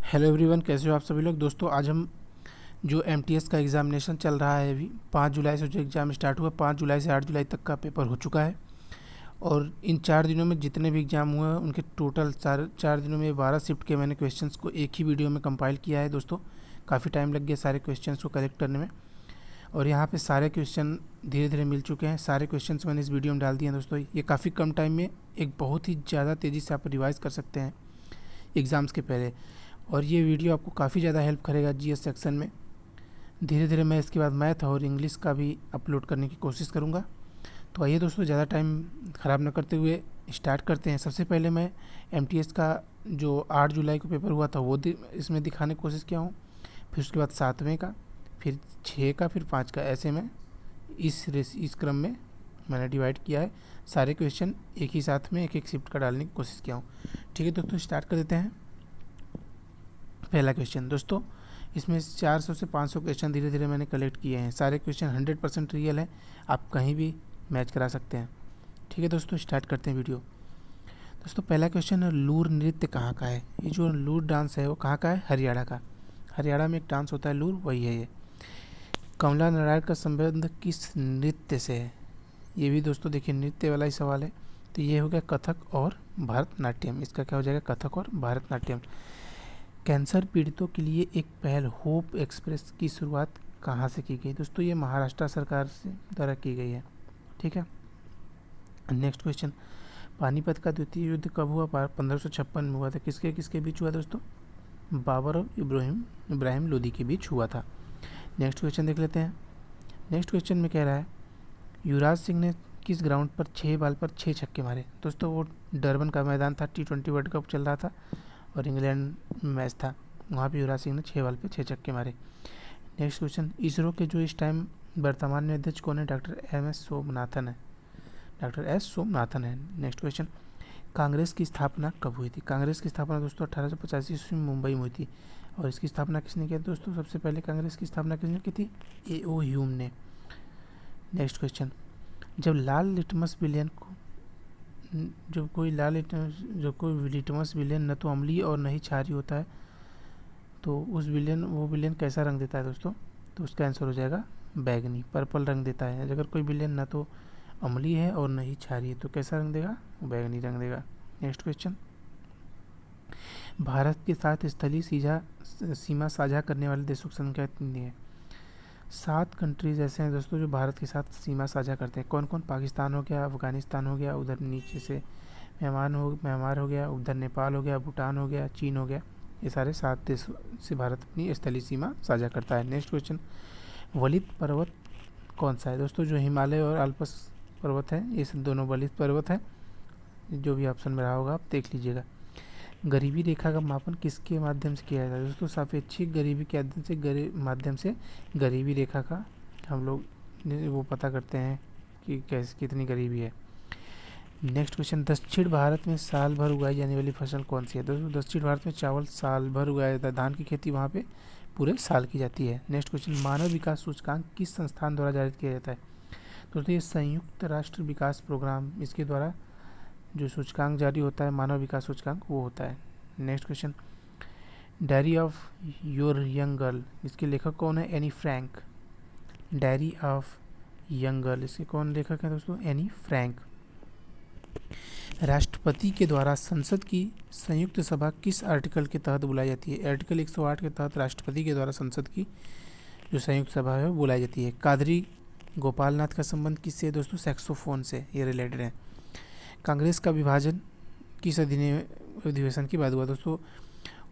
Hello everyone, कैसे हो आप सभी लोग। दोस्तों आज हम जो एमटीएस का एग्ज़ामिनेशन चल रहा है, अभी 5 जुलाई से जो एग्ज़ाम स्टार्ट हुआ, 5 जुलाई से 8 जुलाई तक का पेपर हो चुका है। और इन 4 दिनों में जितने भी एग्ज़ाम हुए हैं उनके टोटल 4 दिनों में 12 शिफ्ट के मैंने क्वेश्चंस को एक ही वीडियो में कंपाइल किया है। दोस्तों काफ़ी टाइम लग गया सारे क्वेश्चंस को कलेक्ट करने में, और यहाँ पे सारे क्वेश्चन धीरे धीरे मिल चुके हैं। सारे क्वेश्चंस मैंने इस वीडियो में डाल दिए हैं। दोस्तों ये काफ़ी कम टाइम में एक बहुत ही ज़्यादा तेज़ी से आप रिवाइज़ कर सकते हैं एग्ज़ाम्स के पहले, और ये वीडियो आपको काफ़ी ज़्यादा हेल्प करेगा जीएस सेक्शन में। धीरे धीरे मैं इसके बाद मैथ और इंग्लिश का भी अपलोड करने की कोशिश करूँगा। तो आइए दोस्तों, ज़्यादा टाइम ख़राब न करते हुए स्टार्ट करते हैं। सबसे पहले मैं एमटीएस का जो 8 जुलाई को पेपर हुआ था वो इसमें दिखाने की कोशिश किया हूँ। फिर उसके बाद 7वें का, फिर 6 का, फिर 5 का, ऐसे में इस क्रम में मैंने डिवाइड किया है। सारे क्वेश्चन एक ही साथ में एक एक शिफ्ट का डालने की कोशिश किया हूँ। ठीक है दोस्तों, स्टार्ट कर देते हैं। पहला क्वेश्चन दोस्तों, इसमें 400 से 500 क्वेश्चन धीरे धीरे मैंने कलेक्ट किए हैं। सारे क्वेश्चन 100% रियल है, आप कहीं भी मैच करा सकते हैं। ठीक है दोस्तों, स्टार्ट करते हैं वीडियो। दोस्तों पहला क्वेश्चन है, लूर नृत्य कहाँ का है। ये जो लूर डांस है वो कहाँ का है? हरियाणा का। हरियाणा में एक डांस होता है लूर, वही है ये। कमला नारायण का संबंध किस नृत्य से है? ये भी दोस्तों देखिए नृत्य वाला ही सवाल है। तो ये हो गया कथक और भरतनाट्यम। इसका क्या हो जाएगा? कथक और भरतनाट्यम। कैंसर पीड़ितों के लिए एक पहल होप एक्सप्रेस की शुरुआत कहाँ से की गई? दोस्तों ये महाराष्ट्र सरकार से द्वारा की गई है। ठीक है, नेक्स्ट क्वेश्चन, पानीपत का द्वितीय युद्ध कब हुआ? 1556 में हुआ था। किसके किसके बीच हुआ दोस्तों? बाबर और इब्राहिम लोदी के बीच हुआ था। नेक्स्ट क्वेश्चन देख लेते हैं। नेक्स्ट क्वेश्चन में कह रहा है, युवराज सिंह ने किस ग्राउंड पर 6 बॉल पर 6 छक्के मारे? दोस्तों वो डरबन का मैदान था, T20 वर्ल्ड कप चल रहा था और इंग्लैंड मैच था। वहाँ पे युवराज सिंह ने 6 बॉल पे 6 छक्के मारे। नेक्स्ट क्वेश्चन, इसरो के जो इस टाइम वर्तमान में अध्यक्ष कौन है? डॉक्टर एस सोमनाथन है। डॉक्टर एस सोमनाथन है। नेक्स्ट क्वेश्चन, कांग्रेस की स्थापना कब हुई थी? कांग्रेस की स्थापना दोस्तों 1885 ईस्वी में मुंबई में हुई थी। और इसकी स्थापना किसने किया दोस्तों? सबसे पहले कांग्रेस की स्थापना किसने की थी? A.O. ह्यूम ने। नेक्स्ट क्वेश्चन, जब लाल लिटमस विलेन को जो कोई लिटमस विलेन न तो अम्लीय और न ही क्षारीय होता है, तो वो विलेन कैसा रंग देता है दोस्तों? तो उसका आंसर हो जाएगा बैगनी, पर्पल रंग देता है। अगर कोई विलेन न तो अम्लीय है और न ही क्षारीय, तो कैसा रंग देगा? बैगनी रंग देगा। नेक्स्ट क्वेश्चन, भारत के साथ स्थलीय सीमा साझा करने वाले देशों की संख्या कितनी है? 7 कंट्रीज ऐसे हैं दोस्तों जो भारत के साथ सीमा साझा करते हैं। कौन कौन? पाकिस्तान हो गया, अफगानिस्तान हो गया, उधर नीचे से म्यांमार हो गया, उधर नेपाल हो गया, भूटान हो गया, चीन हो गया। ये सारे 7 देशों से भारत अपनी स्थलीय सीमा साझा करता है। नेक्स्ट क्वेश्चन, वलित पर्वत कौन सा है? दोस्तों जो हिमालय और अल्पस पर्वत है, ये सब दोनों वलित पर्वत है। जो भी ऑप्शन में रहा होगा आप देख लीजिएगा। गरीबी रेखा का मापन किसके माध्यम से किया जाता है? दोस्तों सापेक्षिक गरीबी के माध्यम से गरीबी रेखा का हम लोग वो पता करते हैं कि कैसे कितनी गरीबी है। नेक्स्ट क्वेश्चन, दक्षिण भारत में साल भर उगाई जाने वाली फसल कौन सी है? दोस्तों दक्षिण भारत में चावल साल भर उगाया जाता है। धान की खेती वहाँ पे पूरे साल की जाती है। नेक्स्ट क्वेश्चन, मानव विकास सूचकांक किस संस्थान द्वारा जारी किया जाता है? दोस्तों ये संयुक्त राष्ट्र विकास प्रोग्राम, इसके द्वारा जो सूचकांक जारी होता है, मानव विकास सूचकांक, वो होता है। Next question, diary of your young girl, इसके लेखक कौन है? Anne Frank. Diary of young girl, इसके कौन लेखक हैं दोस्तों? Anne Frank. राष्ट्रपति के द्वारा संसद की संयुक्त सभा किस आर्टिकल के तहत बुलाई जाती है? आर्टिकल 108 के तहत राष्ट्रपति के द्वारा संसद की जो संयुक्त सभा है वो बुलाई जाती है। कादरी गोपाल नाथ का संबंध किससे? दोस्तों सैक्सोफोन से ये रिलेटेड है। कांग्रेस का विभाजन किस अधिवेशन के बाद हुआ? दोस्तों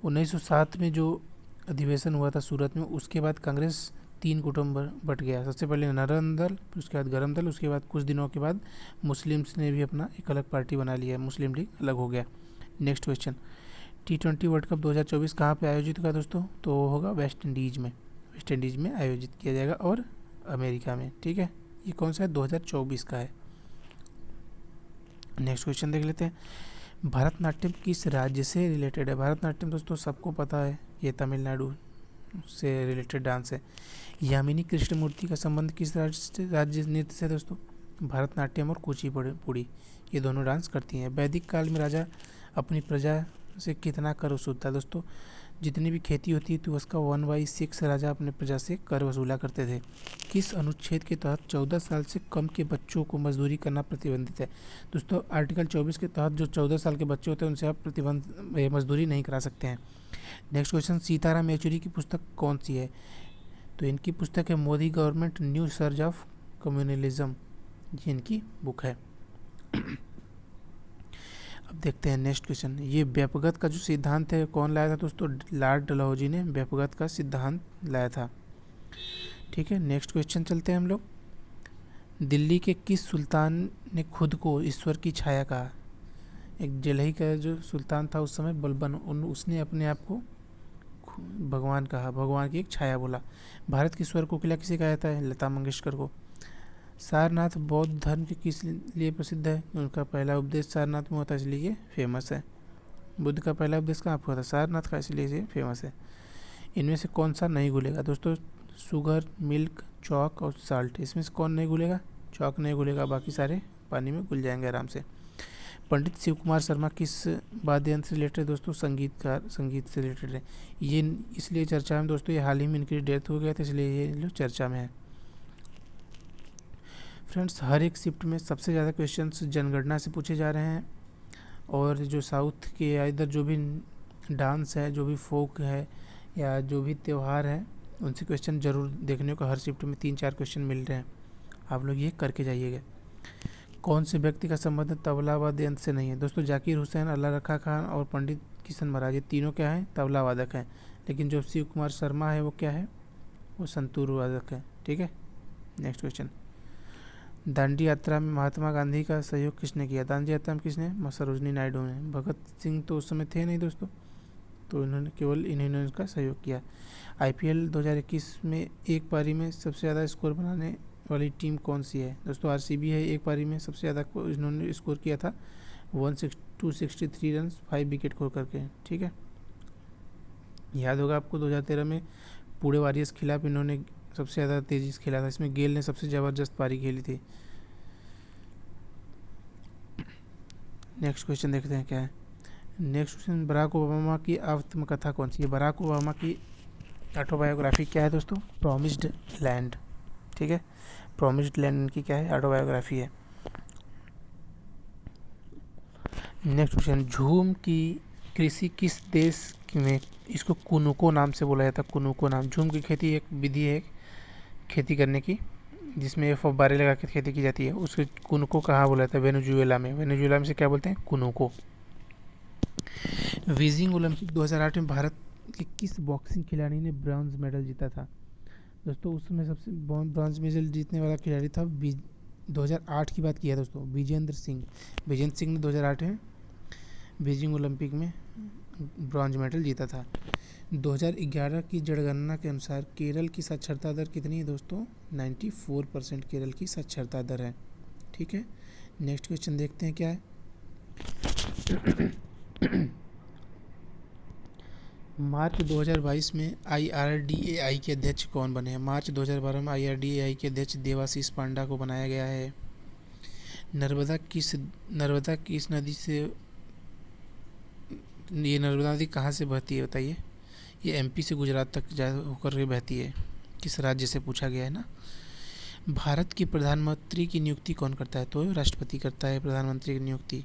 1907 में जो अधिवेशन हुआ था सूरत में, उसके बाद कांग्रेस 3 गुटों में बट गया। सबसे पहले नरम दल, फिर उसके बाद गरम दल, उसके बाद कुछ दिनों के बाद मुस्लिम्स ने भी अपना एक अलग पार्टी बना लिया, मुस्लिम लीग अलग हो गया। Next question, T20 world cup 2024 कहाँ पे आयोजित होगा दोस्तों? तो वो होगा वेस्ट इंडीज़ में आयोजित किया जाएगा, और अमेरिका में। ठीक है, ये कौन सा है? 2024 का है। नेक्स्ट क्वेश्चन देख लेते हैं, भरतनाट्यम किस राज्य से रिलेटेड है? भरतनाट्यम दोस्तों सबको पता है, ये तमिलनाडु से रिलेटेड डांस है। यामिनी कृष्णमूर्ति का संबंध किस राज्य नृत्य से? दोस्तों भरतनाट्यम और कुचिपुड़ी, ये दोनों डांस करती हैं। वैदिक काल में राजा अपनी प्रजा से कितना कर वसूलता है? दोस्तों जितनी भी खेती होती है तो उसका 1/6 राजा अपने प्रजा से कर वसूला करते थे। किस अनुच्छेद के तहत 14 साल से कम के बच्चों को मजदूरी करना प्रतिबंधित है? दोस्तों आर्टिकल 24 के तहत जो 14 साल के बच्चे होते हैं उनसे आप मजदूरी नहीं करा सकते हैं। नेक्स्ट क्वेश्चन, सीताराम येचुरी की पुस्तक कौन सी है? तो इनकी पुस्तक है Modi government new surge of communalism, ये इनकी बुक है। अब देखते हैं नेक्स्ट क्वेश्चन, ये व्यपगत का जो सिद्धांत है कौन लाया था दोस्तों? लॉर्ड डलहौजी ने व्यपगत का सिद्धांत लाया था। ठीक है, नेक्स्ट क्वेश्चन चलते हैं हम लोग। दिल्ली के किस सुल्तान ने खुद को ईश्वर की छाया कहा? एक दिल्ली का जो सुल्तान था उस समय बलबन, उसने अपने आप को भगवान कहा, भगवान की एक छाया बोला। भारत की स्वर कोकिला किसे कहा जाता है? लता मंगेशकर को। सारनाथ बौद्ध धर्म के किस लिए प्रसिद्ध है? उनका पहला उपदेश सारनाथ में हुआ था, इसलिए ये फेमस है। बुद्ध का पहला उपदेश कहाँ पर हुआ था? सारनाथ का, इसलिए ये फेमस है। इनमें से कौन सा नहीं घुलेगा दोस्तों? शुगर, मिल्क, चौक और साल्ट, इसमें से कौन नहीं घुलेगा? चौक नहीं घुलेगा, बाकी सारे पानी में घुल जाएंगे आराम से। पंडित शिव कुमार शर्मा किस वाद्य यंत्र से रिलेटेड दोस्तों? संगीत से रिलेटेड है। ये इसलिए चर्चा में दोस्तों, ये हाल ही में इनकी डेथ हो गया था, इसलिए ये लोग चर्चा में है। फ्रेंड्स, हर एक शिफ्ट में सबसे ज़्यादा क्वेश्चंस जनगणना से पूछे जा रहे हैं, और जो साउथ के या इधर जो भी डांस है, जो भी फोक है या जो भी त्यौहार है, उनसे क्वेश्चन ज़रूर देखने को हर शिफ्ट में 3-4 क्वेश्चन मिल रहे हैं। आप लोग ये करके जाइएगा। कौन से व्यक्ति का संबंध तबला वाद्य यंत्र से नहीं है? दोस्तों जाकिर हुसैन, अल्लाह रखा खान और पंडित किशन महाराज, ये तीनों क्या हैं? तबला वादक हैं। लेकिन जो शिव कुमार शर्मा है वो क्या है? वो संतूर वादक है। ठीक है, नेक्स्ट क्वेश्चन, दांडी यात्रा में महात्मा गांधी का सहयोग किसने किया? दांडी यात्रा में किसने? सरोजनी नायडू ने। भगत सिंह तो उस समय थे नहीं दोस्तों, तो इन्होंने केवल इन्होंने उसका सहयोग किया। IPL 2021 में एक पारी में सबसे ज़्यादा स्कोर बनाने वाली टीम कौन सी है? दोस्तों RCB है। एक पारी में सबसे ज़्यादा इन्होंने स्कोर किया था 263 रन 5 विकेट खो करके। ठीक है, याद होगा आपको 2013 में पुणे वॉरियर्स के खिलाफ इन्होंने सबसे ज़्यादा तेज़ी से खेला था, इसमें गेल ने सबसे ज़बरदस्त पारी खेली थी। नेक्स्ट क्वेश्चन देखते हैं क्या है। नेक्स्ट क्वेश्चन, बराक ओबामा की आत्मकथा कौन सी है? बराक ओबामा की ऑटोबायोग्राफी क्या है दोस्तों? Promised land. ठीक है, प्रॉमिस्ड लैंड इनकी क्या है? ऑटोबायोग्राफी है। नेक्स्ट क्वेश्चन, झूम की कृषि किस देश में, इसको कुनुको नाम से बोला जाता है? कुनुको नाम। झूम की खेती एक विधि है खेती करने की, जिसमें फव्वारे लगा कर खेती की जाती है, उसको कुनुको कहाँ बोला जाता है? वेनेजुएला में। वेनेजुएला में से क्या बोलते हैं? कुनुको। बीजिंग ओलंपिक 2008 में भारत के किस बॉक्सिंग खिलाड़ी ने ब्रॉन्ज मेडल जीता था? दोस्तों उस समय सबसे ब्रॉन्ज मेडल जीतने वाला खिलाड़ी था 2008 की बात किया दोस्तों, विजेंद्र सिंह। विजेंद्र सिंह ने 2008 में बीजिंग ओलंपिक में ब्रॉन्ज मेडल जीता था। 2011 की जनगणना के अनुसार केरल की साक्षरता दर कितनी है दोस्तों? 94% केरल की साक्षरता दर है। ठीक है, नेक्स्ट क्वेश्चन देखते हैं क्या है। मार्च 2022 में IRDAI के अध्यक्ष कौन बने हैं? मार्च 2012 में IRDAI के अध्यक्ष देवाशीष पांडा को बनाया गया है। नर्मदा किस नदी से, ये नर्मदा नदी कहाँ से बहती है बताइए? ये MP से गुजरात तक जा होकर के बहती है। किस राज्य से पूछा गया है ना। भारत की प्रधानमंत्री की नियुक्ति कौन करता है? तो राष्ट्रपति करता है प्रधानमंत्री की नियुक्ति।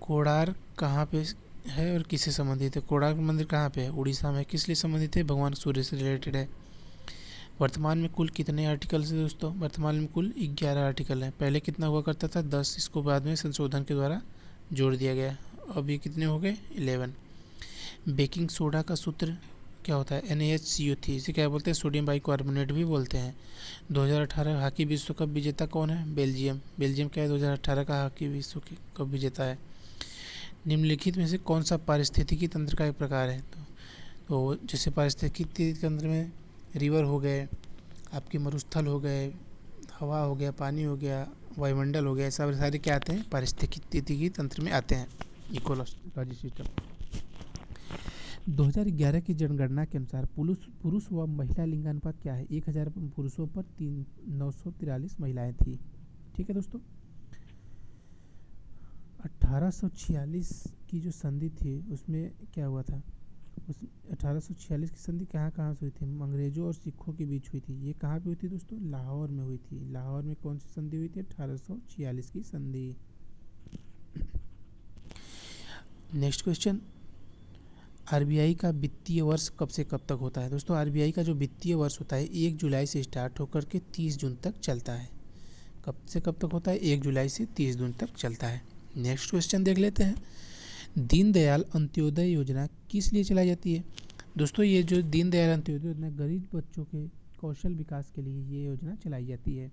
कोणार्क कहाँ पे है और किससे संबंधित है? कोणार्क मंदिर कहाँ पे है? उड़ीसा में। किस लिए संबंधित है? भगवान सूर्य से रिलेटेड है। वर्तमान में कुल कितने आर्टिकल्स हैं दोस्तों? वर्तमान में कुल 11 आर्टिकल हैं। पहले कितना हुआ करता था? 10, इसको बाद में संशोधन के द्वारा जोड़ दिया गया। अब ये कितने हो गए? 11। बेकिंग सोडा का सूत्र क्या होता है? NaHCO3। इसे क्या बोलते हैं? सोडियम बाइकार्बोनेट भी बोलते हैं। 2018 हॉकी विश्व कप विजेता कौन है? बेल्जियम। बेल्जियम क्या है? 2018 का हॉकी विश्व कप विजेता है। निम्नलिखित में से कौन सा पारिस्थितिकी तंत्र का एक प्रकार है? तो जैसे पारिस्थितिकी तंत्र में रिवर हो गए, आपके मरुस्थल हो गए, हवा हो गया, पानी हो गया, वायुमंडल हो गया, सब सारे क्या आते हैं? पारिस्थितिकी तंत्र में आते हैं, इकोलॉजी सिस्टम। 2011 की जनगणना के अनुसार पुरुष व महिला लिंगानुपात क्या है? 1000 पुरुषों पर 943 महिलाएं थी। ठीक है दोस्तों, 1846 की जो संधि थी उसमें क्या हुआ था? उस 1846 की संधि कहाँ कहाँ से हुई थी? अंग्रेजों और सिखों के बीच हुई थी। ये कहाँ पे हुई थी दोस्तों? लाहौर में हुई थी। लाहौर में कौन सी संधि हुई थी? 1846 की संधि। नेक्स्ट क्वेश्चन, आरबीआई का वित्तीय वर्ष कब से कब तक होता है? दोस्तों आरबीआई का जो वित्तीय वर्ष होता है 1 जुलाई से स्टार्ट होकर के 30 जून तक चलता है। कब से कब तक होता है? 1 जुलाई से 30 जून तक चलता है। नेक्स्ट क्वेश्चन देख लेते हैं, दीनदयाल अंत्योदय योजना किस लिए चलाई जाती है? दोस्तों ये जो दीनदयाल अंत्योदय योजना गरीब बच्चों के कौशल विकास के लिए ये योजना चलाई जाती है।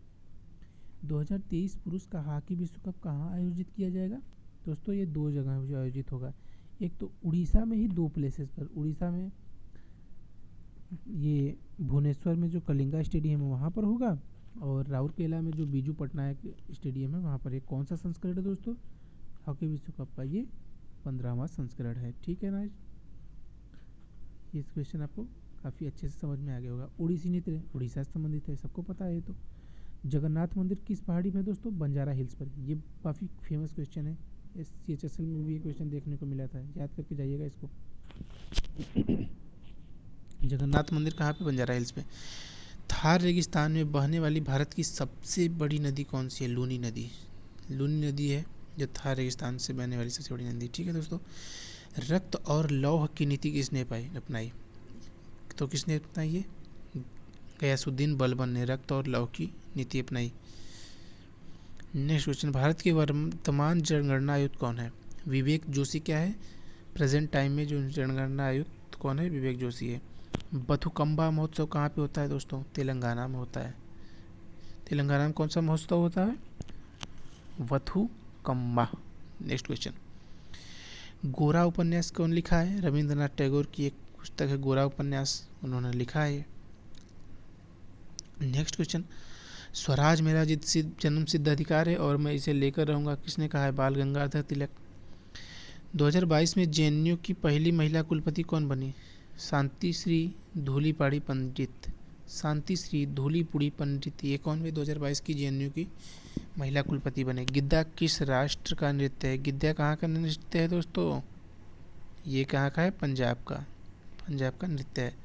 2023 पुरुष का हॉकी विश्व कप कहाँ आयोजित किया जाएगा? दोस्तों ये 2 जगह आयोजित होगा। एक तो उड़ीसा में ही 2 प्लेसेस पर, उड़ीसा में ये भुवनेश्वर में जो कलिंगा स्टेडियम है वहाँ पर होगा, और राउरकेला में जो बीजू पटनायक स्टेडियम है वहाँ पर। एक कौन सा संस्करण है दोस्तों? हॉकी विश्व कप का ये 15वां संस्करण है। ठीक है ना, ये क्वेश्चन आपको काफ़ी अच्छे से समझ में आ गया होगा। उड़ीसी नृत्य उड़ीसा से संबंधित है, सबको पता है। तो जगन्नाथ मंदिर किस पहाड़ी में दोस्तों? बंजारा हिल्स पर। ये काफ़ी फेमस क्वेश्चन है, CHSL में भी ये क्वेश्चन देखने को मिला था, याद करके जाइएगा इसको। जगन्नाथ मंदिर कहाँ पे? बंजारा हिल्स पे। थार रेगिस्तान में बहने वाली भारत की सबसे बड़ी नदी कौन सी है? लूनी नदी। लूनी नदी है जो थार रेगिस्तान से बहने वाली सबसे बड़ी नदी। ठीक है दोस्तों, रक्त और लौह की नीति किसने अपनाई? तो किसने अपनाई? ये गयासुद्दीन बलबन ने रक्त और लौह की नीति अपनाई। नेक्स्ट क्वेश्चन, भारत के वर्तमान जनगणना आयुक्त कौन है? विवेक जोशी क्या है? प्रेजेंट टाइम में जो जनगणना आयुक्त कौन है? विवेक जोशी है। बथुकम्बा महोत्सव कहाँ पे होता है दोस्तों? तेलंगाना में होता है। तेलंगाना में कौन सा महोत्सव होता है? बथुकम्बा। नेक्स्ट क्वेश्चन, गोरा उपन्यास कौन लिखा है? रविंद्रनाथ टैगोर की एक पुस्तक है गोरा उपन्यास, उन्होंने लिखा है। नेक्स्ट क्वेश्चन, स्वराज मेरा जन्म सिद्ध अधिकार है और मैं इसे लेकर रहूँगा, किसने कहा है? बाल गंगाधर तिलक। 2022 में JNU की पहली महिला कुलपति कौन बनी? शांति श्री धूलीपाड़ी पंडित। शांति श्री धूलीपुड़ी पंडित, ये कौन हुई? 2022 की JNU की महिला कुलपति बने। गिद्दा किस राष्ट्र का नृत्य है? गिद्दा कहाँ का नृत्य है दोस्तों? ये कहाँ का है? पंजाब का। पंजाब का नृत्य है।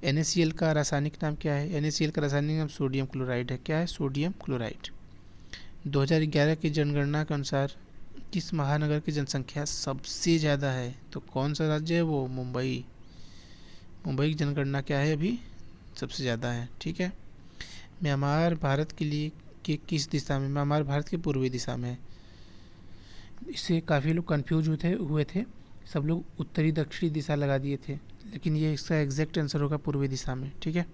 NaCl का रासायनिक नाम क्या है? NaCl का रासायनिक नाम सोडियम क्लोराइड है। क्या है? Sodium chloride. 2011 की जनगणना के अनुसार किस महानगर की जनसंख्या सबसे ज़्यादा है? तो कौन सा राज्य है वो? मुंबई। मुंबई की जनगणना क्या है? अभी सबसे ज़्यादा है। ठीक है। म्यांमार भारत के लिए कि किस दिशा में? म्यांमार भारत के पूर्वी दिशा में है। इससे काफ़ी लोग कंफ्यूज हुए थे, सब लोग उत्तरी दक्षिणी दिशा लगा दिए थे, लेकिन ये इसका एग्जैक्ट आंसर होगा पूर्वी दिशा में। ठीक है।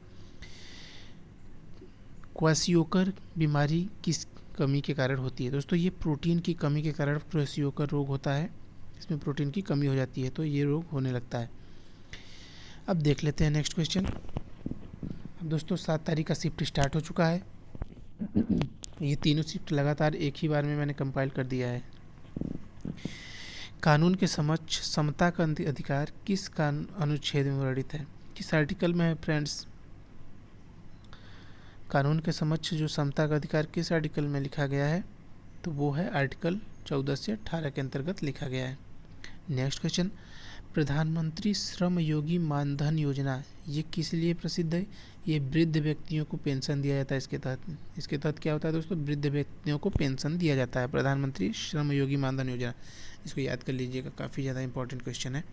क्वाशियोकर बीमारी किस कमी के कारण होती है? दोस्तों ये प्रोटीन की कमी के कारण क्वाशियोकर रोग होता है। इसमें प्रोटीन की कमी हो जाती है तो ये रोग होने लगता है। अब देख लेते हैं नेक्स्ट क्वेश्चन। अब दोस्तों 7 तारीख का शिफ्ट स्टार्ट हो चुका है। ये तीनों शिफ्ट लगातार एक ही बार में मैंने कंपाइल कर दिया है। कानून के समक्ष समता का अधिकार किस अनुच्छेद में वर्णित है? किस आर्टिकल में है फ्रेंड्स? कानून के समक्ष जो समता का अधिकार किस आर्टिकल में लिखा गया है? तो वो है आर्टिकल 14 से 18 के अंतर्गत लिखा गया है। नेक्स्ट क्वेश्चन, प्रधानमंत्री श्रम योगी मानधन योजना ये किस लिए प्रसिद्ध है? ये वृद्ध व्यक्तियों को पेंशन दिया जाता है। इसके तहत क्या होता है दोस्तों? वृद्ध व्यक्तियों को पेंशन दिया जाता है। प्रधानमंत्री श्रम योगी मानधन योजना, इसको याद कर लीजिएगा, काफ़ी ज़्यादा इंपॉर्टेंट क्वेश्चन है।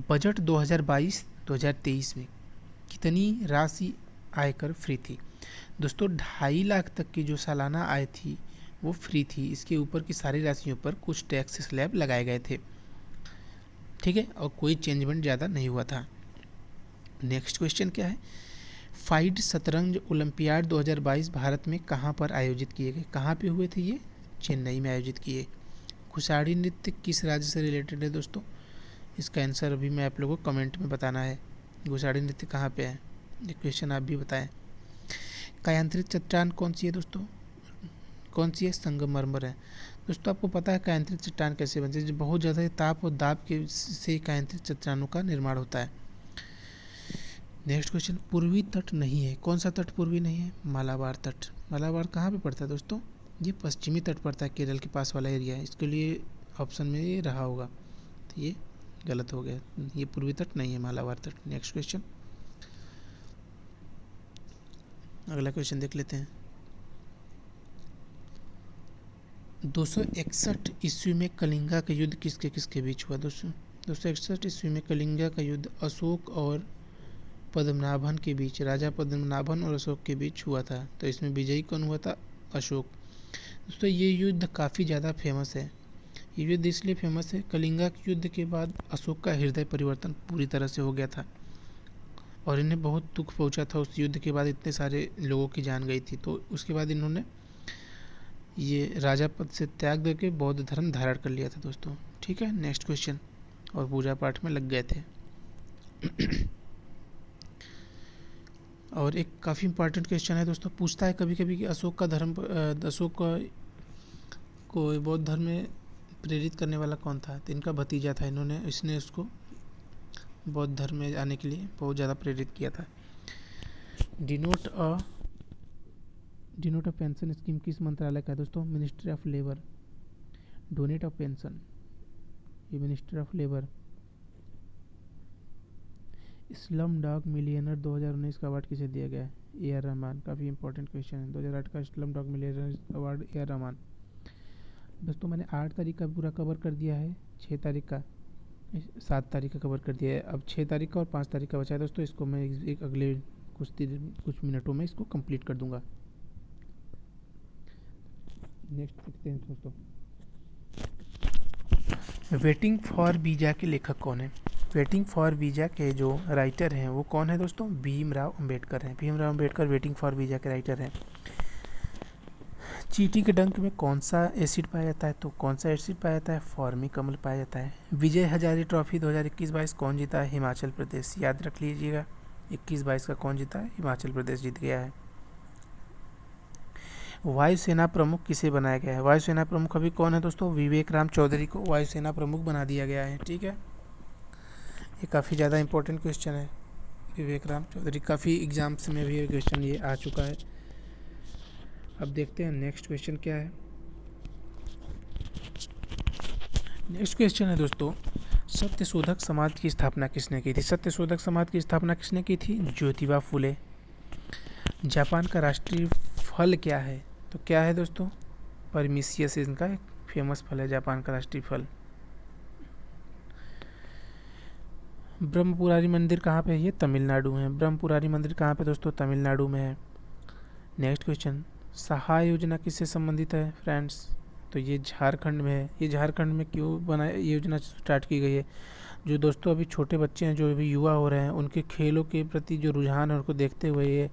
बजट 2022-2023 में कितनी राशि आयकर फ्री थी? दोस्तों 2.5 लाख तक की जो सालाना आय थी वो फ्री थी। इसके ऊपर की सारी राशियों पर कुछ टैक्स स्लैब लगाए गए थे। ठीक है, और कोई चेंजमेंट ज़्यादा नहीं हुआ था। नेक्स्ट क्वेश्चन क्या है? फाइड शतरंज ओलंपियाड 2022 भारत में कहाँ पर आयोजित किए गए? कहाँ पे हुए थे ये? चेन्नई में आयोजित किए। घुसाड़ी नृत्य किस राज्य से रिलेटेड है दोस्तों? इसका आंसर अभी मैं आप लोगों को कमेंट में बताना है। घुसाड़ी नृत्य कहाँ पे है? ये क्वेश्चन आप भी बताएं। कायांतरित चट्टान कौन सी है दोस्तों? कौन सी है? संगमरमर है। दोस्तों आपको पता है कायांतरित चट्टान कैसे बनती है? जब बहुत ज़्यादा ताप और दाब के से कायांतरित चट्टानों का निर्माण होता है। नेक्स्ट क्वेश्चन, पूर्वी तट नहीं है। कौन सा तट पूर्वी नहीं है? मालाबार तट। मालाबार कहाँ पे पड़ता है दोस्तों? ये पश्चिमी तट पड़ता है, केरल के पास वाला एरिया है। इसके लिए ऑप्शन में ये रहा होगा, तो ये गलत हो गया, ये पूर्वी तट नहीं है, मालाबार तट। नेक्स्ट क्वेश्चन, अगला क्वेश्चन देख लेते हैं। 261 ईस्वी में कलिंगा का युद्ध किसके किसके बीच हुआ दोस्तों? 261 ईस्वी में कलिंगा का युद्ध अशोक और पद्मनाभन के बीच, राजा पद्मनाभन और अशोक के बीच हुआ था। तो इसमें विजयी कौन हुआ था? अशोक। दोस्तों ये युद्ध काफ़ी ज़्यादा फेमस है। ये युद्ध इसलिए फेमस है, कलिंगा के युद्ध के बाद अशोक का हृदय परिवर्तन पूरी तरह से हो गया था और इन्हें बहुत दुख पहुंचा था। उस युद्ध के बाद इतने सारे लोगों की जान गई थी, तो उसके बाद इन्होंने ये राजा पद से त्याग करके बौद्ध धर्म धारण कर लिया था दोस्तों। ठीक है, नेक्स्ट क्वेश्चन, और पूजा पाठ में लग गए थे। और एक काफ़ी इंपॉर्टेंट क्वेश्चन है दोस्तों, पूछता है कभी कभी कि अशोक का धर्म, अशोक को बौद्ध धर्म में प्रेरित करने वाला कौन था? तो इनका भतीजा था, इन्होंने इसने उसको बौद्ध धर्म में आने के लिए बहुत ज़्यादा प्रेरित किया था। डिनोट अ पेंशन स्कीम किस मंत्रालय का है दोस्तों? Ministry of labour. Donate of pension, ये ministry of labour. Slumdog millionaire 2019 का अवार्ड किसे दिया गया है? A R Rahman. काफ़ी इंपॉर्टेंट क्वेश्चन है। 2008 का slumdog millionaire award A R Rahman. दोस्तों मैंने 8 तारीख का पूरा कवर कर दिया है, 6 तारीख का, 7 तारीख का कवर कर दिया है, अब 6 तारीख का और 5 तारीख का बचा है दोस्तों। इसको मैं एक अगले कुछ मिनटों में इसको कंप्लीट कर दूंगा। नेक्स्ट देखते हैं दोस्तों, वेटिंग फॉर वीजा के लेखक कौन है? वेटिंग फॉर वीजा के जो राइटर हैं वो कौन है दोस्तों? भीमराव अंबेडकर हैं। Bhimrao Ambedkar waiting for visa के राइटर हैं। चींटी के डंक में कौन सा एसिड पाया जाता है? तो कौन सा एसिड पाया जाता है? फॉर्मिक अम्ल पाया जाता है। विजय हजारे ट्रॉफी 2021-22 कौन जीता है? हिमाचल प्रदेश। याद रख लीजिएगा, 21-22 का कौन जीता है? हिमाचल प्रदेश जीत गया है। वायुसेना प्रमुख किसे बनाया गया है? वायुसेना प्रमुख अभी कौन है दोस्तों? विवेक राम चौधरी को वायुसेना प्रमुख बना दिया गया है। ठीक है, ये काफ़ी ज़्यादा इंपॉर्टेंट क्वेश्चन है। विवेक राम चौधरी, काफ़ी एग्जाम्स में भी ये क्वेश्चन ये आ चुका है। अब देखते हैं नेक्स्ट क्वेश्चन क्या है। नेक्स्ट क्वेश्चन है दोस्तों, सत्यशोधक समाज की स्थापना किसने की थी? सत्यशोधक समाज की स्थापना किसने की थी? ज्योतिबा फुले। जापान का राष्ट्रीय फल क्या है? तो क्या है दोस्तों? परमिसियस, इनका एक फेमस फल है जापान का राष्ट्रीय फल। ब्रह्मपुरारी मंदिर कहाँ पे है? ये तमिलनाडु में है। ब्रह्मपुरारी मंदिर कहाँ पे दोस्तों? तमिलनाडु में है। नेक्स्ट क्वेश्चन, सहाय योजना किससे संबंधित है फ्रेंड्स? तो ये झारखंड में है। ये झारखंड में क्यों बना, ये योजना स्टार्ट की गई है? जो दोस्तों अभी छोटे बच्चे हैं, जो अभी युवा हो रहे हैं, उनके खेलों के प्रति जो रुझान है उनको देखते हुए ये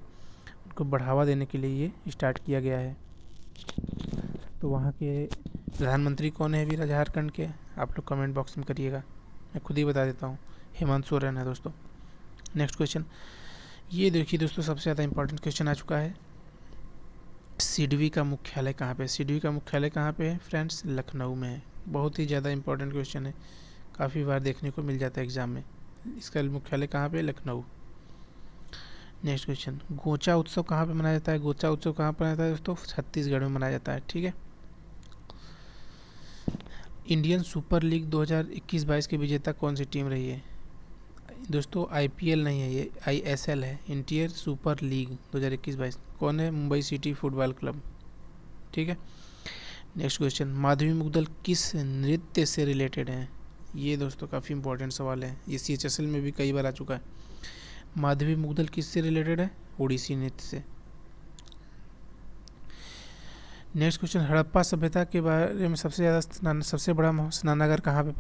उनको बढ़ावा देने के लिए ये स्टार्ट किया गया है। तो वहाँ के प्रधानमंत्री कौन है अभी झारखंड के? आप लोग कमेंट बॉक्स में करिएगा, मैं खुद ही बता देता हूँ, हेमंत सोरेन है दोस्तों। नेक्स्ट क्वेश्चन, ये देखिए दोस्तों सबसे ज़्यादा इंपॉर्टेंट क्वेश्चन आ चुका है। सिडवी का मुख्यालय कहाँ पे? सिडवी का मुख्यालय कहाँ पे है फ्रेंड्स? लखनऊ में है। बहुत ही ज़्यादा इंपॉर्टेंट क्वेश्चन है, काफ़ी बार देखने को मिल जाता है एग्जाम में। इसका मुख्यालय कहाँ पे? लखनऊ। नेक्स्ट क्वेश्चन, गोचा उत्सव कहाँ पे मनाया जाता है? गोचा उत्सव कहाँ पर मनाया जाता है दोस्तों? छत्तीसगढ़ में मनाया जाता है। ठीक है, इंडियन सुपर लीग 2021-22 के विजेता कौन सी टीम रही है? दोस्तों आईपीएल नहीं है, ये आईएसएल है, इंडियन सुपर लीग 2021-22। कौन है? Mumbai city football club. ठीक है, नेक्स्ट क्वेश्चन, माधवी मुग्दल किस नृत्य से रिलेटेड है? ये दोस्तों काफ़ी इंपॉर्टेंट सवाल है, ये सीएचएसएल में भी कई बार आ चुका है। माधवी मुग्दल किससे रिलेटेड है? ओडिसी नृत्य से। नेक्स्ट क्वेश्चन, हड़प्पा सभ्यता के बारे में सबसे बड़ा स्नानागार कहाँ पे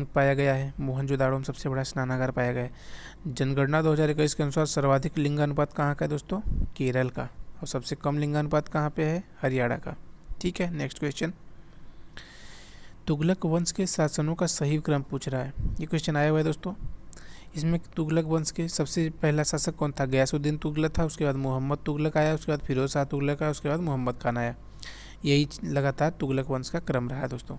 पाया गया है? मोहनजोदाड़ो में सबसे बड़ा स्नानागार पाया गया है। जनगणना 2021 के अनुसार सर्वाधिक लिंगानुपात कहाँ का है दोस्तों? केरल का। और सबसे कम लिंगानुपात कहाँ पे है? हरियाणा का। ठीक है, नेक्स्ट क्वेश्चन, तुगलक वंश के शासनों का सही क्रम पूछ रहा है। ये क्वेश्चन आया हुआ है दोस्तों। इसमें तुगलक वंश के सबसे पहला शासक कौन था? गयासुद्दीन तुगलक था, उसके बाद मोहम्मद तुगलक आया, उसके बाद फिरोज शाह तुगलक आया, उसके बाद मोहम्मद खान आया। यही लगातार तुगलक वंश का क्रम रहा है दोस्तों।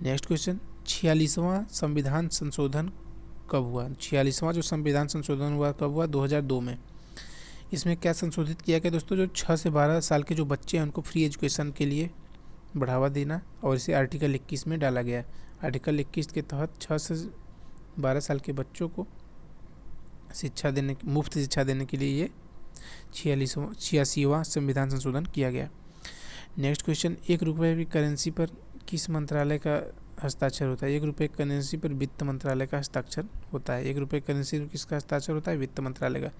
नेक्स्ट क्वेश्चन, 46वां संविधान संशोधन कब हुआ? 46वां जो संविधान संशोधन हुआ कब हुआ? 2002 में। इसमें क्या संशोधित किया गया दोस्तों? जो 6 से 12 साल के जो बच्चे हैं उनको फ्री एजुकेशन के लिए बढ़ावा देना, और इसे आर्टिकल 21 में डाला गया। आर्टिकल 21 के तहत 6 से 12 साल के बच्चों को मुफ्त शिक्षा देने के लिए ये 86वां संविधान संशोधन किया गया। नेक्स्ट क्वेश्चन, 1 रुपये की करेंसी पर किस मंत्रालय का हस्ताक्षर होता है? 1 रुपये करेंसी पर वित्त मंत्रालय का हस्ताक्षर होता है। 1 रुपये करेंसी पर किसका हस्ताक्षर होता है? वित्त मंत्रालय का।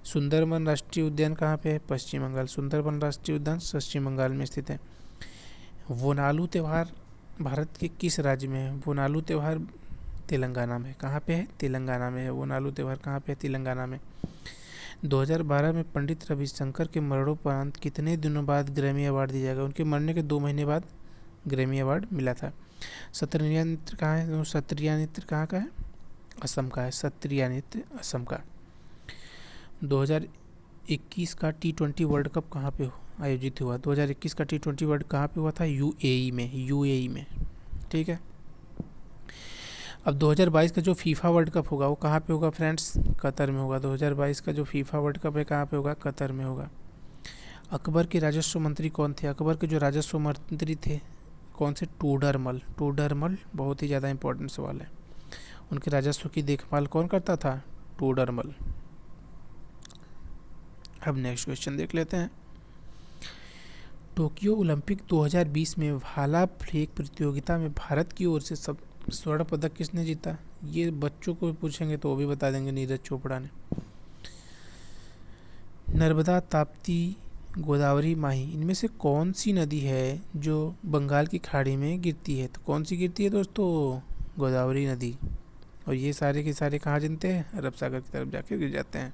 सुंदरबन राष्ट्रीय उद्यान कहाँ पे है? पश्चिम बंगाल। सुंदरबन राष्ट्रीय उद्यान पश्चिम बंगाल में स्थित है। वोनालू त्यौहार भारत के किस राज्य में है? वोनालू त्यौहार तेलंगाना में। कहाँ पे है? तेलंगाना में है। वोनालू त्यौहार कहाँ पे है? तेलंगाना में। 2012 में पंडित रविशंकर के मरणोपरांत कितने दिनों बाद ग्रैमी अवार्ड दिया गया? उनके मरने के 2 महीने बाद ग्रैमी अवार्ड मिला था। सत्रिया नृत्य कहाँ है? सत्रिया नृत्य कहाँ का है? असम का है। सत्रिया नृत्य असम का। 2021 का T20 वर्ल्ड कप कहाँ पे आयोजित हुआ? 2021 का T20 वर्ल्ड कहाँ पे हुआ था? यूएई में। ठीक है। अब 2022 का जो फीफा वर्ल्ड कप होगा वो कहाँ पे होगा फ्रेंड्स? कतर में होगा। 2022 का जो फीफा वर्ल्ड कप है कहाँ पे होगा? कतर में होगा। अकबर के राजस्व मंत्री कौन थे? अकबर के जो राजस्व मंत्री थे कौन से? टोडरमल बहुत ही ज़्यादा इंपॉर्टेंट सवाल है। उनके राजस्व की देखभाल कौन करता था? टोडरमल। अब नेक्स्ट क्वेश्चन देख लेते हैं। टोक्यो ओलंपिक 2020 में भाला फेंक प्रतियोगिता में भारत की ओर से सब स्वर्ण पदक किसने जीता? ये बच्चों को भी पूछेंगे तो वो भी बता देंगे, नीरज चोपड़ा ने। नर्मदा, ताप्ती, गोदावरी, माही, इनमें से कौन सी नदी है जो बंगाल की खाड़ी में गिरती है? तो कौन सी गिरती है दोस्तों? गोदावरी नदी। और ये सारे के सारे कहाँ गिरते हैं? अरब सागर की तरफ जाके गिर जाते हैं।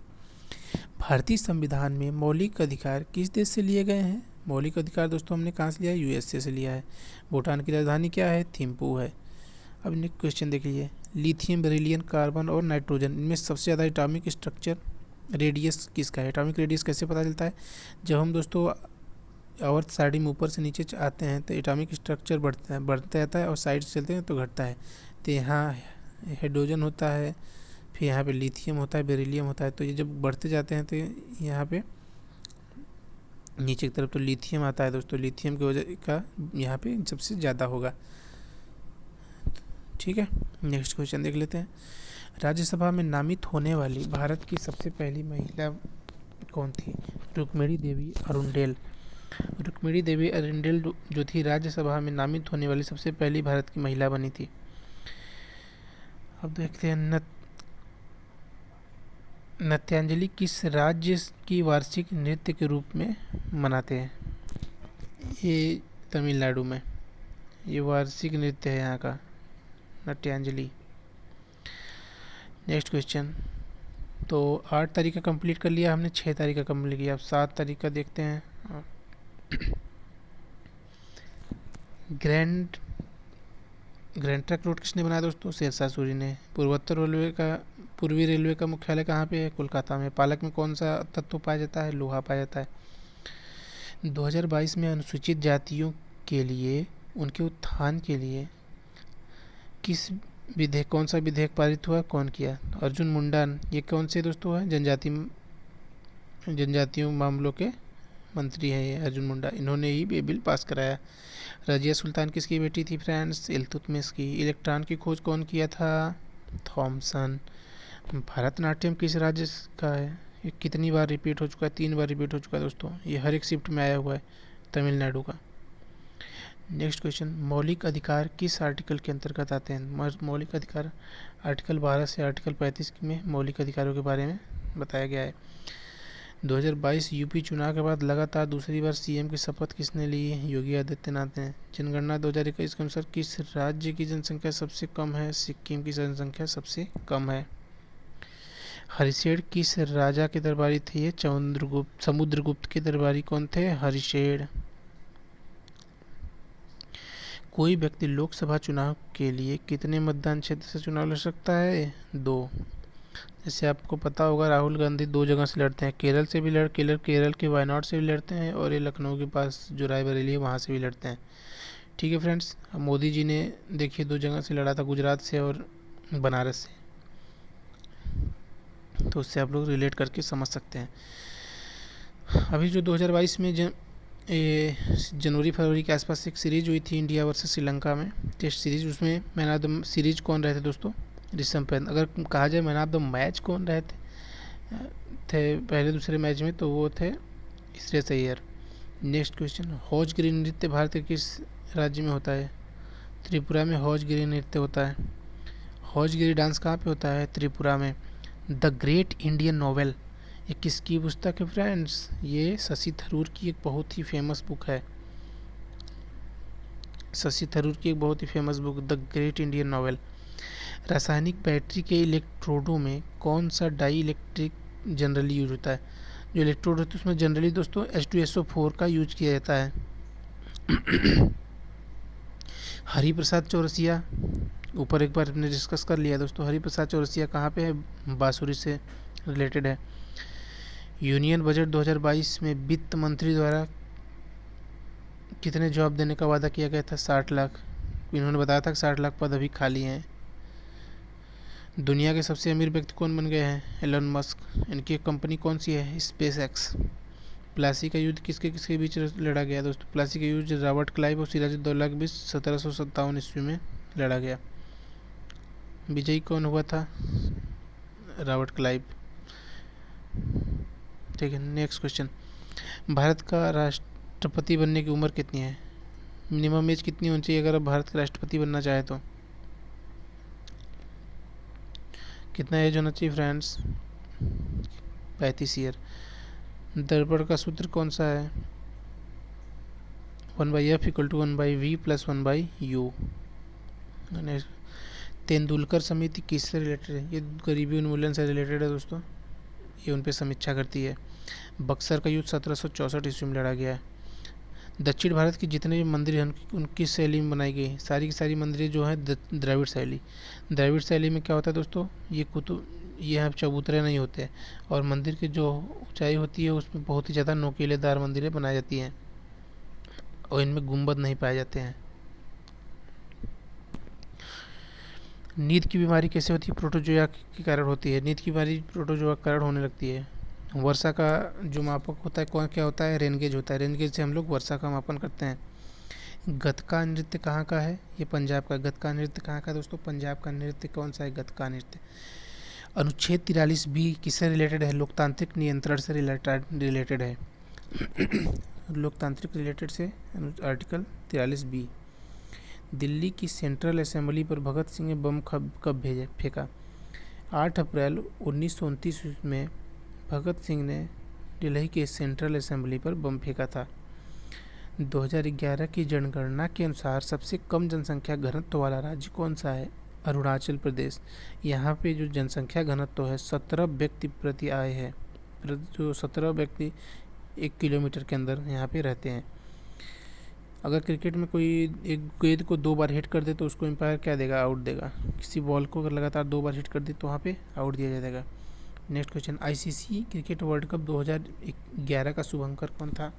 भारतीय संविधान में मौलिक अधिकार किस देश से लिए गए हैं? मौलिक अधिकार दोस्तों हमने कहाँ से लिया है? यूएसए से लिया है। भूटान की राजधानी क्या है? थिम्पू है। अब नेक्स्ट क्वेश्चन देख लीजिए। लिथियम, बेरिलियम, कार्बन और नाइट्रोजन, इनमें सबसे ज़्यादा एटॉमिक स्ट्रक्चर रेडियस किसका है? एटॉमिक रेडियस कैसे पता चलता है? जब हम दोस्तों अर्थ साइड में ऊपर से नीचे आते हैं तो एटॉमिक स्ट्रक्चर बढ़ता जाता है और साइड से चलते हैं तो घटता है। तो यहाँ हाइड्रोजन होता है, फिर यहाँ पे लिथियम होता है, बेरिलियम होता है। तो ये जब बढ़ते जाते हैं तो यहाँ पे नीचे की तरफ तो लिथियम आता है दोस्तों। लिथियम की वजह का यहाँ पे सबसे ज़्यादा होगा। ठीक है। नेक्स्ट क्वेश्चन देख लेते हैं। राज्यसभा में नामित होने वाली भारत की सबसे पहली महिला कौन थी? रुक्मिणी देवी अरुंडेल। रुक्मिणी देवी अरुंडेल जो थी राज्यसभा में नामित होने वाली सबसे पहली भारत की महिला बनी थी। अब देखते हैं नृत्यांजलि किस राज्य की वार्षिक नृत्य के रूप में मनाते हैं? ये तमिलनाडु में ये वार्षिक नृत्य है यहाँ का, नृत्यांजलि। Next question. तो 8 तारीख का कंप्लीट कर लिया हमने, 6 तारीख का कंप्लीट किया। अब 7 तारीख का देखते हैं। ग्रैंड ट्रंक रोड किसने बनाया दोस्तों? शेरशाह सूरी ने। पूर्वी रेलवे का मुख्यालय कहाँ पे है? कोलकाता में। पालक में कौन सा तत्व पाया जाता है? लोहा पाया जाता है। 2022 में अनुसूचित जातियों के लिए उनके उत्थान के लिए कौन सा विधेयक पारित हुआ? कौन किया? अर्जुन मुंडा। ये कौन से दोस्तों है? जनजातियों मामलों के मंत्री हैं ये अर्जुन मुंडा। इन्होंने ही ये बिल पास कराया। रजिया सुल्तान किसकी बेटी थी फ्रेंड्स? इल्तुतमिश की। इलेक्ट्रॉन की खोज कौन किया था? थॉमसन। भरतनाट्यम किस राज्य का है? ये कितनी बार रिपीट हो चुका है? 3 बार रिपीट हो चुका है दोस्तों। ये हर एक शिफ्ट में आया हुआ है, तमिलनाडु का। Next question. मौलिक अधिकार किस आर्टिकल के अंतर्गत आते हैं? मौलिक अधिकार आर्टिकल 12 से आर्टिकल 35 में मौलिक अधिकारों के बारे में बताया गया है। 2022 यूपी चुनाव के बाद लगातार दूसरी बार सीएम की शपथ किसने ली? योगी आदित्यनाथ ने। जनगणना 2021 के अनुसार किस राज्य की जनसंख्या सबसे कम है? सिक्किम की जनसंख्या सबसे कम है। हरिशेर किस राजा के दरबारी थे? समुद्रगुप्त के दरबारी कौन थे? हरिशेर। कोई व्यक्ति लोकसभा चुनाव के लिए कितने मतदान क्षेत्र से चुनाव लड़ सकता है? 2। जैसे आपको पता होगा राहुल गांधी 2 जगह से लड़ते हैं। केरल से भी केरल के वायनाड से भी लड़ते हैं, और ये लखनऊ के पास जो रायबरेली है वहाँ से भी लड़ते हैं। ठीक है फ्रेंड्स। अब मोदी जी ने देखिए 2 जगह से लड़ा था, गुजरात से और बनारस से। तो उससे आप लोग रिलेट करके समझ सकते हैं। अभी जो 2022 में ये जनवरी फरवरी के आसपास एक सीरीज हुई थी इंडिया वर्सेस श्रीलंका में, टेस्ट सीरीज। उसमें मैन ऑफ द सीरीज कौन रहे थे दोस्तों? ऋषभ पंत। अगर कहा जाए मैन ऑफ द मैच कौन रहे थे पहले दूसरे मैच में, तो वो थे श्रेयस अय्यर। नेक्स्ट क्वेश्चन, होजगिरी नृत्य भारत के किस राज्य में होता है? त्रिपुरा में होजगिरी नृत्य होता है। होजगिरी डांस कहाँ पे होता है? त्रिपुरा में। द ग्रेट इंडियन नॉवेल, ये किसकी पुस्तक है फ्रेंड्स? ये शशि थरूर की एक बहुत ही फेमस बुक है। शशि थरूर की एक बहुत ही famous book the great Indian novel. रासायनिक बैटरी के इलेक्ट्रोडों में कौन सा डाई इलेक्ट्रिक जनरली यूज होता है? जो इलेक्ट्रोड होते हैं उसमें जनरली दोस्तों H2SO4 का यूज किया जाता है। हरिप्रसाद चौरसिया, ऊपर एक बार हमने डिस्कस कर लिया दोस्तों। हरिप्रसाद चौरसिया कहाँ पे है? बांसुरी से रिलेटेड है। यूनियन बजट 2022 में वित्त मंत्री द्वारा कितने जॉब देने का वादा किया गया था? 60 लाख। इन्होंने बताया था कि 60 लाख पद अभी खाली हैं। दुनिया के सबसे अमीर व्यक्ति कौन बन गए हैं? Elon Musk. इनकी कंपनी कौन सी है? Space x. प्लासी का युद्ध किसके किसके बीच लड़ा गया दोस्तों? प्लासी का युद्ध रॉबर्ट क्लाइव और सिराजुद्दौला के बीच 1757 ईस्वी में लड़ा गया। विजयी कौन हुआ था? Robert Clive. ठीक है, नेक्स्ट क्वेश्चन, भारत का राष्ट्रपति बनने की उम्र कितनी है? मिनिमम एज कितनी होनी चाहिए अगर आप भारत के राष्ट्रपति बनना चाहे तो? कितना एज होना चाहिए फ्रेंड्स? 35 ईयर। दर्पण का सूत्र कौन सा है? 1/f = 1/v + 1/u। तेंदुलकर समिति किससे रिलेटेड है? ये गरीबी उन्मूलन से रिलेटेड है दोस्तों, ये उन पर समीक्षा करती है। बक्सर का युद्ध 1764 ईस्वी में लड़ा गया है। दक्षिण भारत की जितने भी मंदिर हैं उनकी शैली में बनाई गई सारी की सारी मंदिरें जो हैं द्रविड़ शैली। द्रविड़ शैली में क्या होता है दोस्तों? ये यहाँ चबूतरे नहीं होते, और मंदिर की जो ऊंचाई होती है उसमें बहुत ही ज़्यादा नोकीलेदार मंदिरें बनाई जाती हैं, और इनमें गुंबद नहीं पाए जाते हैं। नींद की बीमारी कैसे होती है? प्रोटोजोआ के कारण होती है। नींद की बीमारी प्रोटोजोआ के कारण होने लगती है। वर्षा का जो मापक होता है कौन क्या होता है? रेन गेज होता है। रेन गेज से हम लोग वर्षा का मापन करते हैं। गतका नृत्य कहाँ का है? ये पंजाब का। गतका नृत्य कहाँ का दोस्तों? पंजाब का नृत्य कौन सा है? गतका नृत्य। अनुच्छेद 43B किससे रिलेटेड है? लोकतांत्रिक नियंत्रण से रिलेटेड है। लोकतांत्रिक रिलेटेड से आर्टिकल 43B। दिल्ली की सेंट्रल असेंबली पर भगत सिंह ने बम कब फेंका? 8 अप्रैल 1929 में भगत सिंह ने दिल्ली के सेंट्रल असेंबली पर बम फेंका था। 2011 की जनगणना के अनुसार सबसे कम जनसंख्या घनत्व वाला राज्य कौन सा है? अरुणाचल प्रदेश। यहाँ पे जो जनसंख्या घनत्व है 17 व्यक्ति प्रति आय है, जो 17 व्यक्ति 1 किलोमीटर के अंदर यहाँ पे रहते हैं। अगर क्रिकेट में कोई एक गेंद को 2 बार हिट कर दे तो उसको एम्पायर क्या देगा? आउट देगा। किसी बॉल को अगर लगातार 2 बार हिट कर दे तो वहाँ पे आउट दिया जाएगा। Next question, ICC cricket world cup 2011 का शुभंकर कौन था?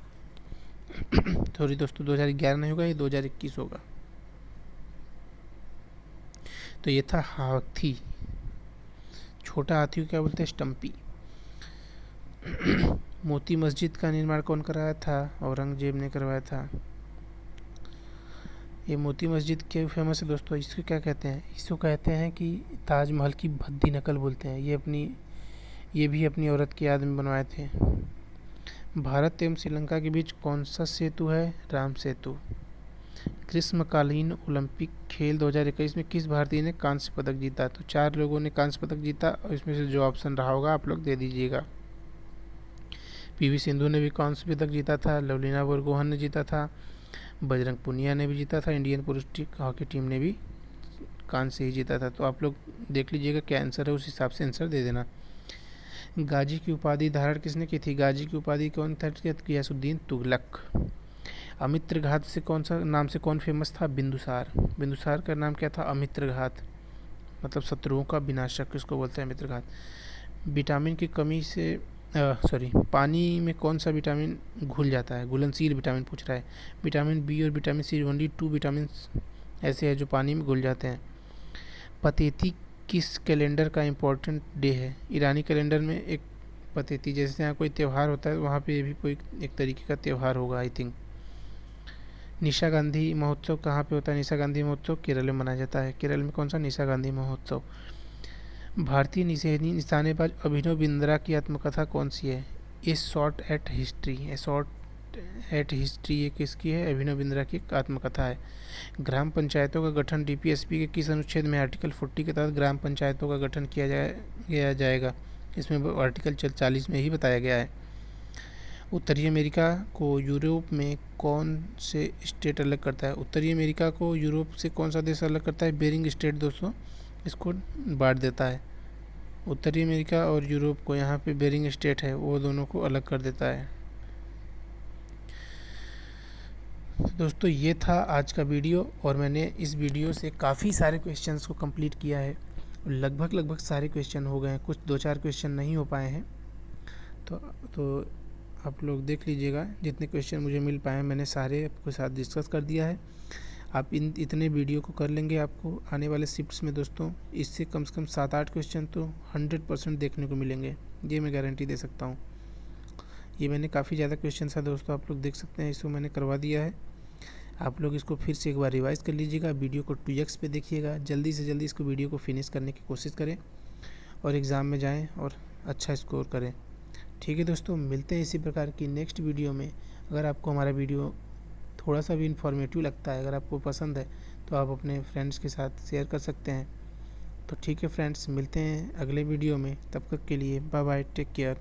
सॉरी दोस्तों, 2011 नहीं होगा, ये 2021 होगा। तो ये था हाथी। छोटा हाथी को क्या बोलते हैं? स्टम्पी। मोती मस्जिद का निर्माण कौन कराया था? औरंगजेब ने करवाया था। ये मोती मस्जिद क्यों फेमस है दोस्तों? इसको क्या कहते हैं? इसको कहते हैं कि ताजमहल की भद्दी नकल बोलते हैं। ये भी अपनी औरत की याद में बनवाए थे। भारत एवं श्रीलंका के बीच कौन सा सेतु है? राम सेतु। ग्रीष्मकालीन ओलंपिक खेल 2021 में किस भारतीय ने कांस्य पदक जीता? तो 4 लोगों ने कांस्य पदक जीता, और इसमें से जो ऑप्शन रहा होगा आप लोग दे दीजिएगा। PV सिंधु ने भी कांस्य पदक जीता था, लवलीना बोरगोहन ने जीता था, बजरंग पुनिया ने भी जीता था, इंडियन पुरुष हॉकी टीम ने भी कांस्य ही जीता था। तो आप लोग देख लीजिएगा क्या आंसर है, उस हिसाब से आंसर दे देना। गाजी की उपाधि धारण किसने की थी? गाजी की उपाधि कौन था? गियासुद्दीन तुगलक। अमित्र घात से कौन सा नाम से कौन फेमस था? बिंदुसार। बिंदुसार का नाम क्या था? अमित्र घात, मतलब शत्रुओं का विनाशक, किसको बोलते हैं? अमित्र घात। विटामिन की कमी से पानी में कौन सा विटामिन घुल जाता है? घुलनशील विटामिन पूछ रहा है। विटामिन B और विटामिन C, ओनली 2 विटामिन ऐसे हैं जो पानी में घुल जाते हैं। पतेती किस कैलेंडर का इम्पोर्टेंट डे है? ईरानी कैलेंडर में एक पतेती, जैसे यहाँ कोई त्यौहार होता है वहाँ पे भी कोई एक तरीके का त्यौहार होगा आई थिंक। निशा गांधी महोत्सव कहाँ पे होता है? निशा गांधी महोत्सव केरल में मनाया जाता है। केरल में कौन सा? निशा गांधी महोत्सव। भारतीय निशानेबाज अभिनव बिंद्रा की आत्मकथा कौन सी है? A shot at history. A shot at history ये किसकी है? अभिनव बिंद्रा की आत्मकथा है। ग्राम पंचायतों का गठन डीपीएसपी के किस अनुच्छेद में? आर्टिकल 40 के तहत ग्राम पंचायतों का गठन किया जाएगा। इसमें आर्टिकल 40 में ही बताया गया है। उत्तरी अमेरिका को यूरोप में कौन से स्टेट अलग करता है? उत्तरी अमेरिका को यूरोप से कौन सा देश अलग करता है? बेरिंग स्टेट दोस्तों इसको बांट देता है। उत्तरी अमेरिका और यूरोप को यहाँ पे बेरिंग स्टेट है वो दोनों को अलग कर देता है। दोस्तों ये था आज का वीडियो और मैंने इस वीडियो से काफ़ी सारे क्वेश्चंस को कंप्लीट किया है। लगभग सारे क्वेश्चन हो गए हैं, कुछ 2-4 क्वेश्चन नहीं हो पाए हैं। तो आप लोग देख लीजिएगा, जितने क्वेश्चन मुझे मिल पाए मैंने सारे आपके साथ डिस्कस कर दिया है। आप इतने वीडियो को कर लेंगे, आपको आने वाले शिफ्ट्स में दोस्तों इससे कम से कम 7-8 क्वेश्चन तो 100% देखने को मिलेंगे, ये मैं गारंटी दे सकता हूँ। ये मैंने काफ़ी ज़्यादा क्वेश्चन था दोस्तों, आप लोग देख सकते हैं, इसको मैंने करवा दिया है। आप लोग इसको फिर से एक बार रिवाइज़ कर लीजिएगा, वीडियो को 2x पे देखिएगा, जल्दी से जल्दी इसको वीडियो को फिनिश करने की कोशिश करें और एग्ज़ाम में जाएँ और अच्छा स्कोर करें। ठीक है दोस्तों, मिलते हैं इसी प्रकार की नेक्स्ट वीडियो में। अगर आपको हमारा वीडियो थोड़ा सा भी इन्फॉर्मेटिव लगता है, अगर आपको पसंद है तो आप अपने फ्रेंड्स के साथ शेयर कर सकते हैं। तो ठीक है फ्रेंड्स, मिलते हैं अगले वीडियो में, तब तक के लिए बाय बाय, टेक केयर।